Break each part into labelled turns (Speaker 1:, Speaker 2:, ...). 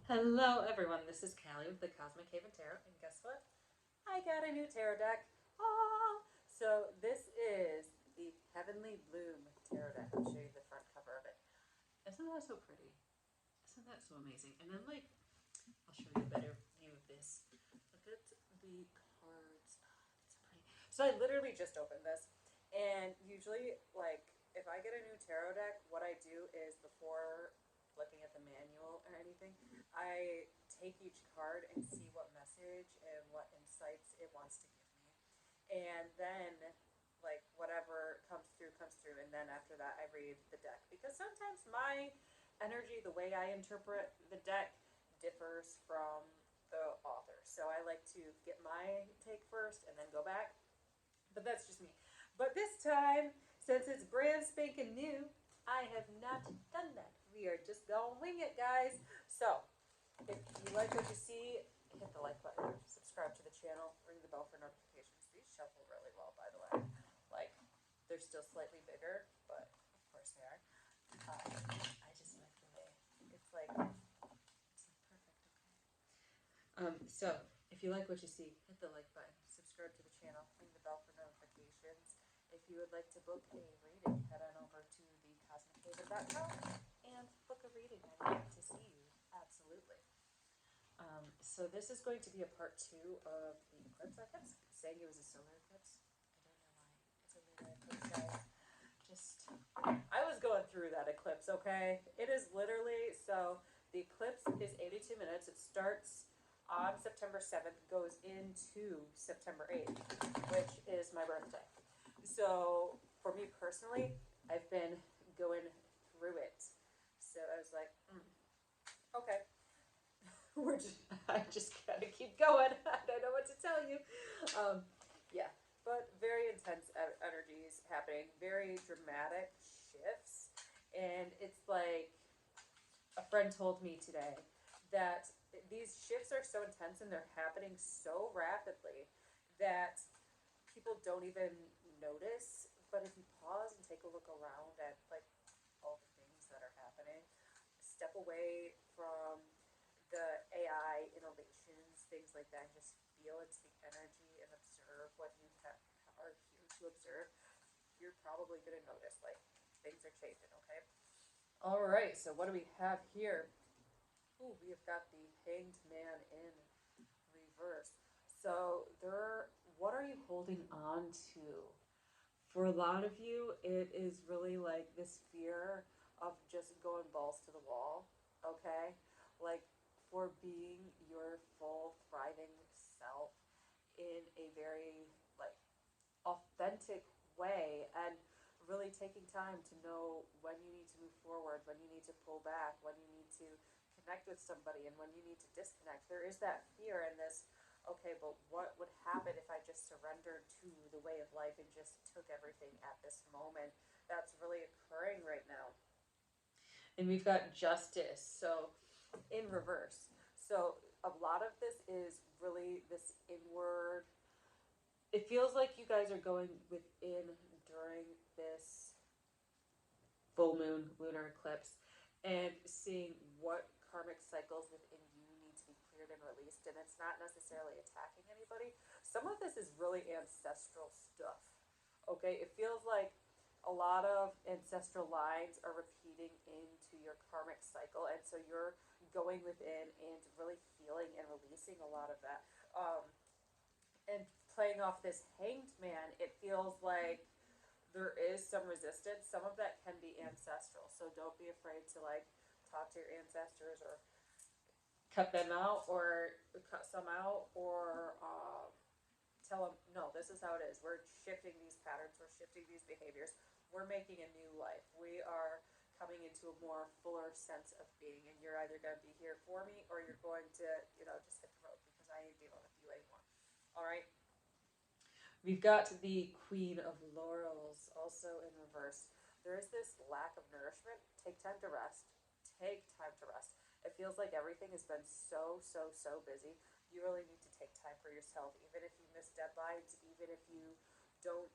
Speaker 1: Hello everyone, this is Callie with the Cosmic Haven Tarot, and guess what? I got a new tarot deck. Ah! So this is the Heavenly Bloom tarot deck. I'll show you the front cover of it. Isn't that so pretty? Isn't that so amazing? And then I'll show you a better view of this. Look at the cards. It's pretty. So I literally just opened this, and usually if I get a new tarot deck, what I do is before looking at the manual or anything, I take each card and see what message and what insights it wants to give me. And then whatever comes through, and then after that I read the deck, because sometimes my energy, the way I interpret the deck, differs from the author. So I like to get my take first and then go back. But that's just me. But this time, since it's brand spanking new, I have not done that. We are just gonna wing it, guys. So, if you like what you see, hit the like button, subscribe to the channel, ring the bell for notifications. These shuffle really well, by the way. They're still slightly bigger, but of course they are. I just like the way it's perfect, okay? So, if you like what you see, hit the like button, subscribe to the channel, ring the bell for notifications. If you would like to book a reading, head on over to thecosmichaven.com and book a reading. I'd love to see you. Absolutely. So this is going to be a part 2 of the eclipse. I kept saying it was a solar eclipse. I don't know why. It's a lunar eclipse, guys. I was going through that eclipse, okay? It is literally, so the eclipse is 82 minutes. It starts on September 7th, goes into September 8th, which is my birthday. So for me personally, I've been going through it. So I was like, okay. I just gotta keep going. I don't know what to tell you. Yeah, but very intense energies happening, very dramatic shifts. And it's like a friend told me today that these shifts are so intense and they're happening so rapidly that people don't even notice. But if you pause and take a look around at all the things that are happening, step away from the AI innovations, things like that, and just feel its the energy and observe what you are here to observe, you're probably going to notice things are changing, okay? All right, so what do we have here? Ooh, we have got the Hanged Man in reverse. So what are you holding on to? For a lot of you, it is really like this fear of just going balls to the wall, okay? Like for being your full, thriving self in a very like authentic way, and really taking time to know when you need to move forward, when you need to pull back, when you need to connect with somebody, and when you need to disconnect. There is that fear in this, okay, but what would happen if I just surrendered to the way of life and just took everything at this moment? That's really occurring right now. And we've got justice, so in reverse. So a lot of this is really this inward. It feels like you guys are going within during this full moon lunar eclipse and seeing what karmic cycles within you need to be cleared and released. And it's not necessarily attacking anybody. Some of this is really ancestral stuff. Okay, it feels like a lot of ancestral lines are repeating into your karmic cycle, and so you're going within and really healing and releasing a lot of that. And playing off this hanged man, it feels like there is some resistance. Some of that can be ancestral, so don't be afraid to talk to your ancestors or cut them out or cut some out or tell them, no, this is how it is. We're shifting these patterns. We're shifting these behaviors. We're making a new life. We are coming into a more fuller sense of being, and you're either going to be here for me or you're going to, just hit the road because I ain't dealing with you anymore. All right. We've got the Queen of Laurels also in reverse. There is this lack of nourishment. Take time to rest. Take time to rest. It feels like everything has been so, so, so busy. You really need to take time for yourself, even if you miss deadlines, even if you don't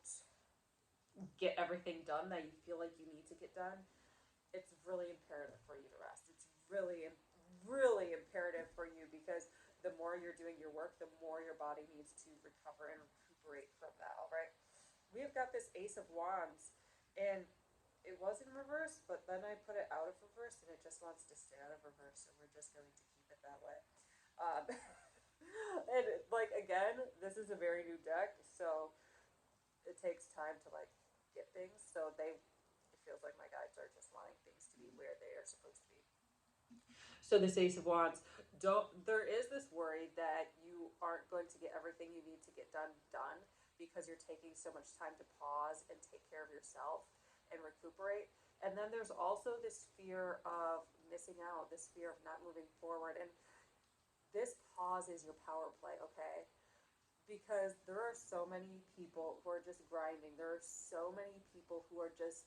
Speaker 1: get everything done that you feel like you need to get done. It's really imperative for you to rest. It's really, really imperative needs to recover and recuperate from that. All right, we have got this Ace of Wands, and it was in reverse, but then I put it out of reverse, and it just wants to stay out of reverse, so we're just going to keep it that way. Um, and like again, this is a very new deck, so it takes time to like get things. So it feels like my guides are just wanting things to be where they are supposed to be. So this Ace of Wands, don't. There is this worry that you aren't going to get everything you need to get done because you're taking so much time to pause and take care of yourself and recuperate. And then there's also this fear of missing out, this fear of not moving forward. And this pause is your power play, okay? Because there are so many people who are just grinding. There are so many people who are just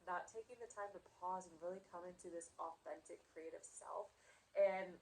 Speaker 1: not taking the time to pause and really come into this authentic creative self. And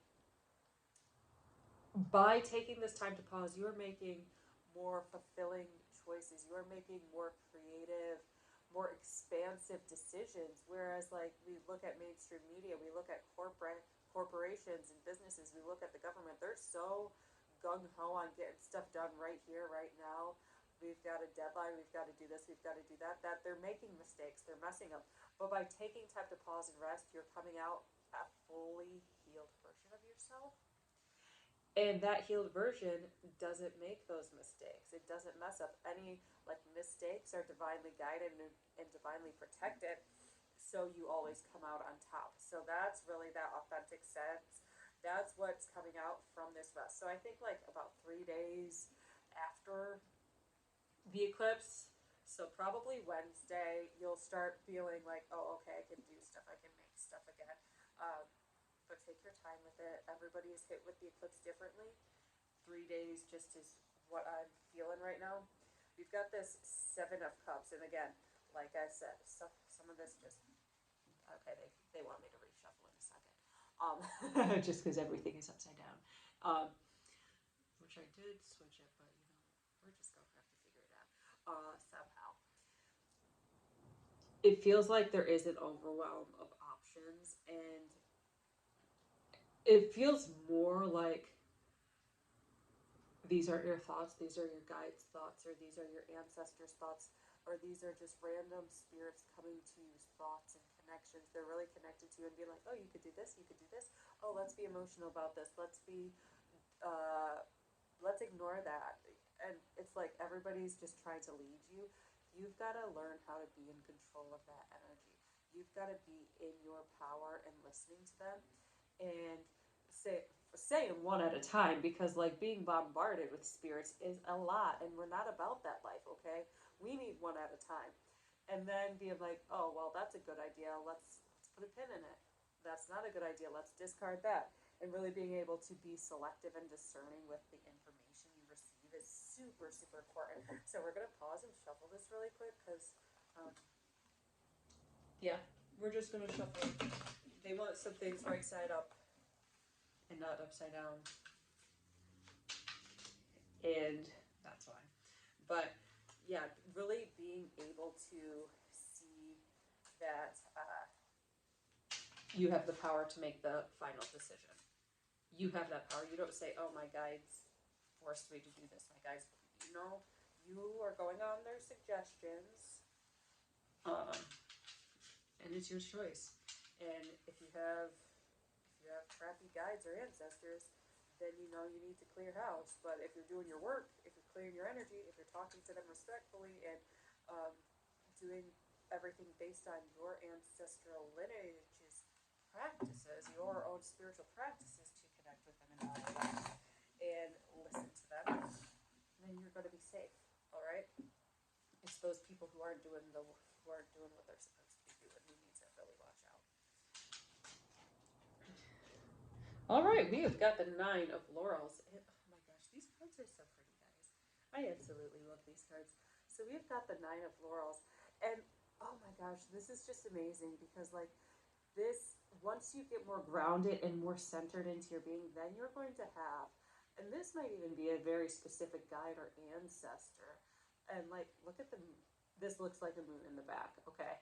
Speaker 1: by taking this time to pause, you are making more fulfilling choices. You are making more creative, more expansive decisions. Whereas, like, we look at mainstream media, we look at corporations and businesses, we look at the government. They're so gung ho on getting stuff done right here, right now. We've got a deadline. We've got to do this. We've got to do that. That they're making mistakes. They're messing up. But by taking time to pause and rest, you're coming out a fully healed version of yourself, and that healed version doesn't make those mistakes. It doesn't mess up. Any like mistakes are divinely guided and divinely protected, so you always come out on top. So that's really that authentic sense. That's what's coming out from this rest. So I think like about 3 days after the eclipse, so probably Wednesday, you'll start feeling like, oh, okay, I can do stuff, I can make stuff again. Um, but take your time with it. Everybody is hit with the eclipse differently. 3 days just is what I'm feeling right now. We've got this Seven of Cups, and again, like I said, some of this just okay. They want me to reshuffle in a second, just because everything is upside down. Um, which I did switch it, but we're just gonna have to figure it out somehow. It feels like there is an overwhelm of options, and it feels more like these aren't your thoughts, these are your guides' thoughts, or these are your ancestors' thoughts, or these are just random spirits coming to you's thoughts and connections. They're really connected to you and being like, oh, you could do this, you could do this. Oh, let's be emotional about this. Let's ignore that. And it's like everybody's just trying to lead you. You've got to learn how to be in control of that energy. You've got to be in your power and listening to them and saying one at a time, because like being bombarded with spirits is a lot, and we're not about that life, okay? We need one at a time. And then being like, oh well, that's a good idea, let's put a pin in it. That's not a good idea, let's discard that. And really being able to be selective and discerning with the information you receive is super super important. So we're going to pause and shuffle this really quick because yeah, we're just going to shuffle. They want some things right side up and not upside down, and that's why. But yeah, really being able to see that you have the power to make the final decision. You have that power. You don't say, "Oh, my guides forced me to do this." My guides, you are going on their suggestions, um, and it's your choice. And if you have crappy guides or ancestors, then you need to clear house. But if you're doing your work, if you're clearing your energy, if you're talking to them respectfully and um, doing everything based on your ancestral lineage's practices, your own spiritual practices to connect with them and knowledge and listen to them, then you're going to be safe. All right. It's those people who aren't doing what they're supposed to be doing who needs to really watch out. All right, we have got the Nine of Laurels. And, oh my gosh, these cards are so pretty, guys. I absolutely love these cards. So we've got the Nine of Laurels, and oh my gosh, this is just amazing because like this, once you get more grounded and more centered into your being, then you're going to have, and this might even be a very specific guide or ancestor. And like, look at the, this looks like a moon in the back, okay?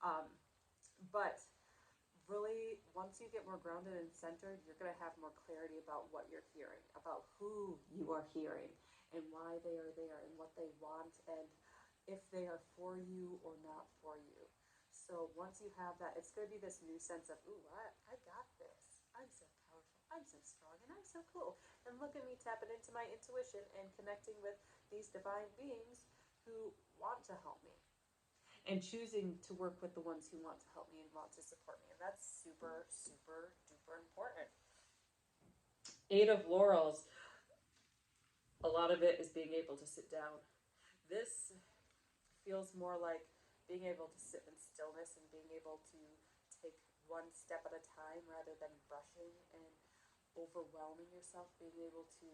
Speaker 1: Um, but really, once you get more grounded and centered, you're going to have more clarity about what you're hearing, about who you are hearing. and why they are there and what they want and if they are for you or not for you. So once you have that, it's going to be this new sense of, ooh, I got this. I'm so powerful. I'm so strong. And I'm so cool. And look at me tapping into my intuition and connecting with these divine beings who want to help me and choosing to work with the ones who want to help me and want to support me. And that's super, super duper important. Eight of Laurels, a lot of it is being able to sit down. This feels more like being able to sit in stillness and being able to take one step at a time rather than rushing and overwhelming yourself, being able to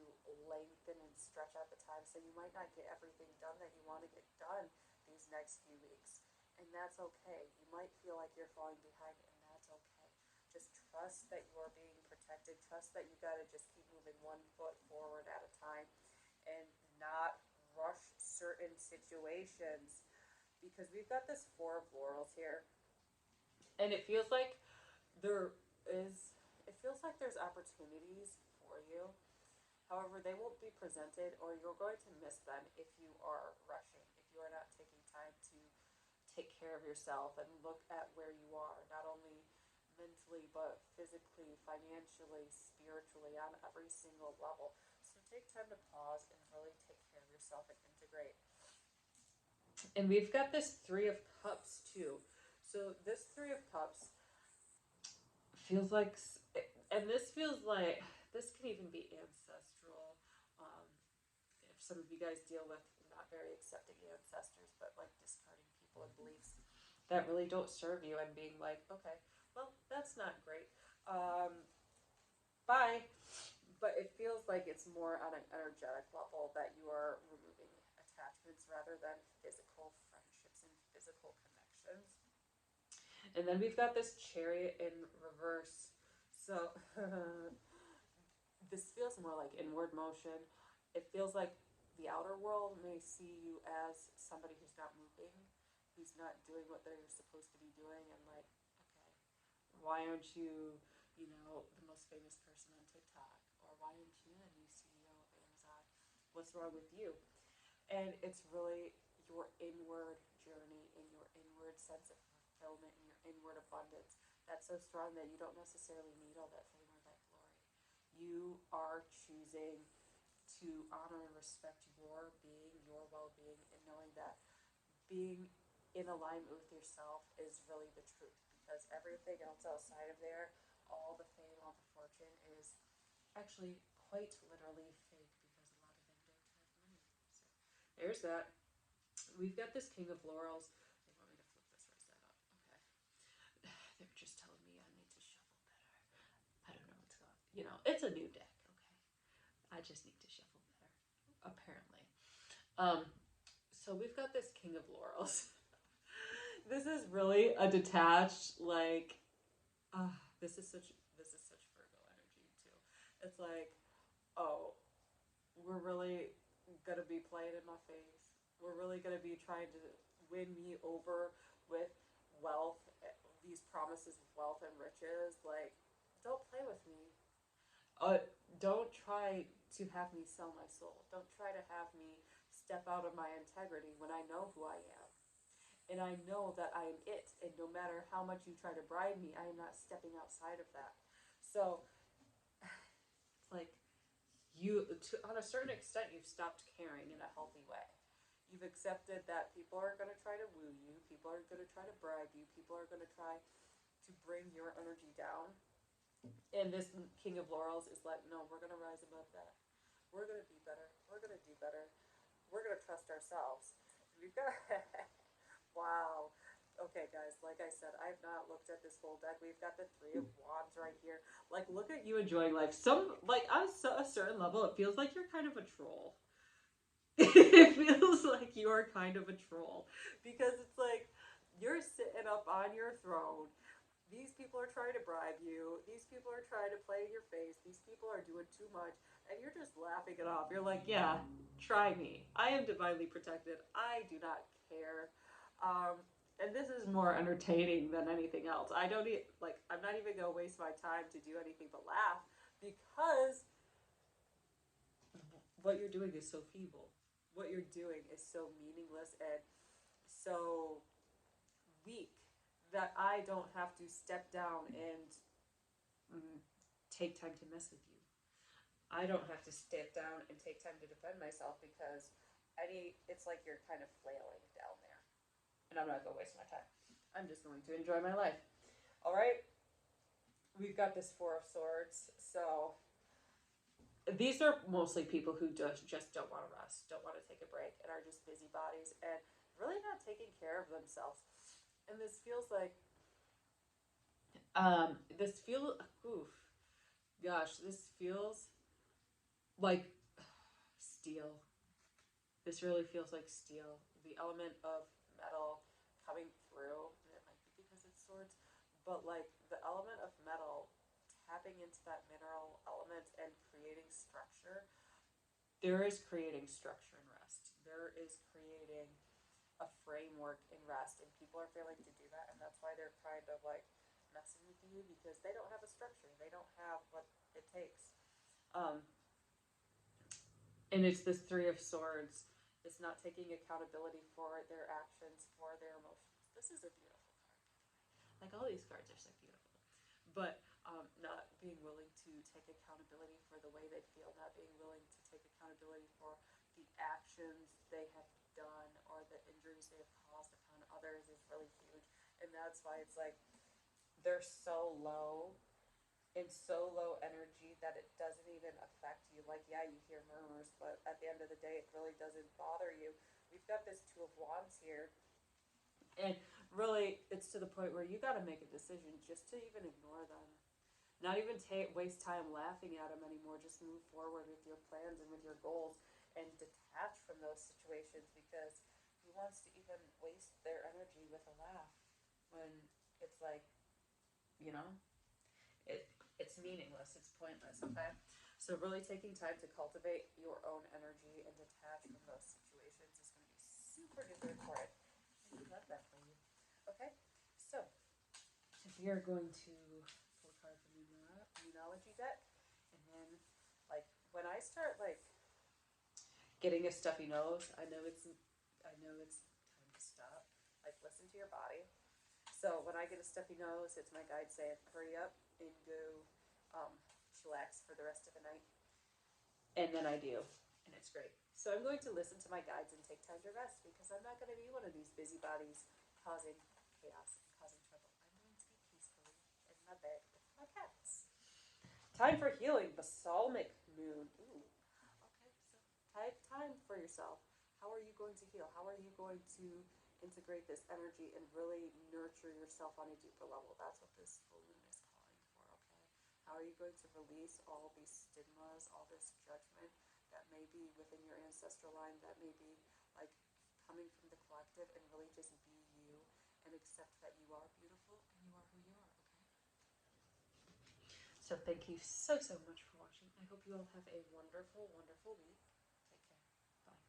Speaker 1: lengthen and stretch out the time. So you might not get everything done that you want to get done these next few weeks. And that's okay. You might feel like you're falling behind, and that's okay. Just trust that you are being protected. Trust that you got to just keep moving one foot forward at a time and not rush certain situations because we've got this Four of Laurels here. And it feels like there is, it feels like there's opportunities for you. However, they won't be presented or you're going to miss them if you are rushing, if you are not taking time to take care of yourself and look at where you are, not only mentally, but physically, financially, spiritually, on every single level. So take time to pause and really take care of yourself and integrate. And we've got this Three of Cups too. So this Three of Cups feels like, and this feels like, this can even be ancestral. If some of you guys deal with not very accepting ancestors, but like discarding people and beliefs that really don't serve you and being like, okay, well, that's not great. Bye. But it feels like it's more on an energetic level that you are removing attachments rather than physical friendships and physical connections. And then we've got this Chariot in reverse. So this feels more like inward motion. It feels like the outer world may see you as somebody who's not moving, who's not doing what they're supposed to be doing, and like, okay, why aren't you, the most famous person on TikTok? Or why aren't you the new CEO of Amazon? What's wrong with you? And it's really your inward journey and your inward sense of fulfillment and your inward abundance that's so strong that you don't necessarily need all that fame or that glory. You are choosing to honor and respect your being, your well being, and knowing that being in alignment with yourself is really the truth because everything else outside of there, all the fame, all the fortune, is actually quite literally fake because a lot of them don't have money. So there's that. We've got this King of Laurels. They want me to flip this right side up. Okay. They're just telling me I need to shuffle better. I don't know what's going on. It's a new deck, okay? I just need to shuffle better, apparently. So we've got this King of Laurels. This is really a detached, like, this is such Virgo energy too. It's like, oh, we're really gonna be playing in my face. We're really gonna be trying to win me over with wealth, these promises of wealth and riches. Like, don't play with me. Uh, don't try to have me sell my soul. Don't try to have me step out of my integrity when I know who I am. And I know that I am it. And no matter how much you try to bribe me, I am not stepping outside of that. So it's like on a certain extent, you've stopped caring in a healthy way. You've accepted that people are going to try to woo you, people are going to try to bribe you, people are going to try to bring your energy down. And this King of Laurels is like, no, we're going to rise above that. We're going to be better. We're going to do better. We're going to trust ourselves. We've got, wow. Okay, guys, like I said, I've not looked at this whole deck. We've got the Three of Wands right here. Like, look at you enjoying life. On a certain level, it feels like you're kind of a troll. It feels like you are kind of a troll. Because it's like, you're sitting up on your throne. These people are trying to bribe you. These people are trying to play in your face. These people are doing too much. And you're just laughing it off. You're like, yeah, try me. I am divinely protected. I do not care. And this is more entertaining than anything else. I don't like. I'm not even gonna waste my time to do anything but laugh because what you're doing is so feeble. What you're doing is so meaningless and so weak that I don't have to step down and take time to mess with you. I don't have to step down and take time to defend myself because it's like you're kind of flailing down there. And I'm not going to waste my time. I'm just going to enjoy my life. All right? We've got this Four of Swords. So these are mostly people who just don't want to rest, don't want to take a break, and are just busybodies and really not taking care of themselves. And this feels like, oof, gosh, this feels like steel. This really feels like steel. The element of metal coming through, and it might be because it's swords, but like the element of metal tapping into that mineral element and creating structure. There is creating structure in rest. There is creating a framework in rest, and people are failing to do that, and that's why they're kind of like messing with you because they don't have a structure. They don't have what it takes. Um, and it's this Three of Swords. It's not taking accountability for their actions, for their emotions. This is a beautiful card, by the way. Like all these cards are so beautiful. But not being willing to take accountability for the way they feel, not being willing to take accountability for the actions they have done or the injuries they have caused upon others is really huge. And that's why it's like they're so low in so low energy that it doesn't even affect you. Like, yeah, you hear murmurs, but at the end of the day, it really doesn't bother you. We've got this Two of Wands here, and really, it's to the point where you got to make a decision just to even ignore them. Not even waste time laughing at them anymore. Just move forward with your plans and with your goals and detach from those situations because who wants to even waste their energy with a laugh when it's like, you know, it's meaningless, it's pointless, okay? So really taking time to cultivate your own energy and detach from those situations is going to be super duper important. And we love that for you. Okay, so we are going to pull a card from the numerology deck, and then like when I start like getting a stuffy nose, I know it's time to stop. Like listen to your body. So when I get a stuffy nose, it's my guide saying, hurry up and go chillax for the rest of the night. And then I do, and it's great. So I'm going to listen to my guides and take time to rest because I'm not going to be one of these busybodies causing chaos and causing trouble. I'm going to be peacefully in my bed with my cats. Time for healing, balsamic moon. Ooh, okay, so take time for yourself. How are you going to heal? How are you going to integrate this energy and really nurture yourself on a deeper level? That's what this full moon is calling for, okay? How are you going to release all these stigmas, all this judgment that may be within your ancestral line, that may be like coming from the collective, and really just be you and accept that you are beautiful and you are who you are, okay? So thank you so, so much for watching. I hope you all have a wonderful, wonderful week.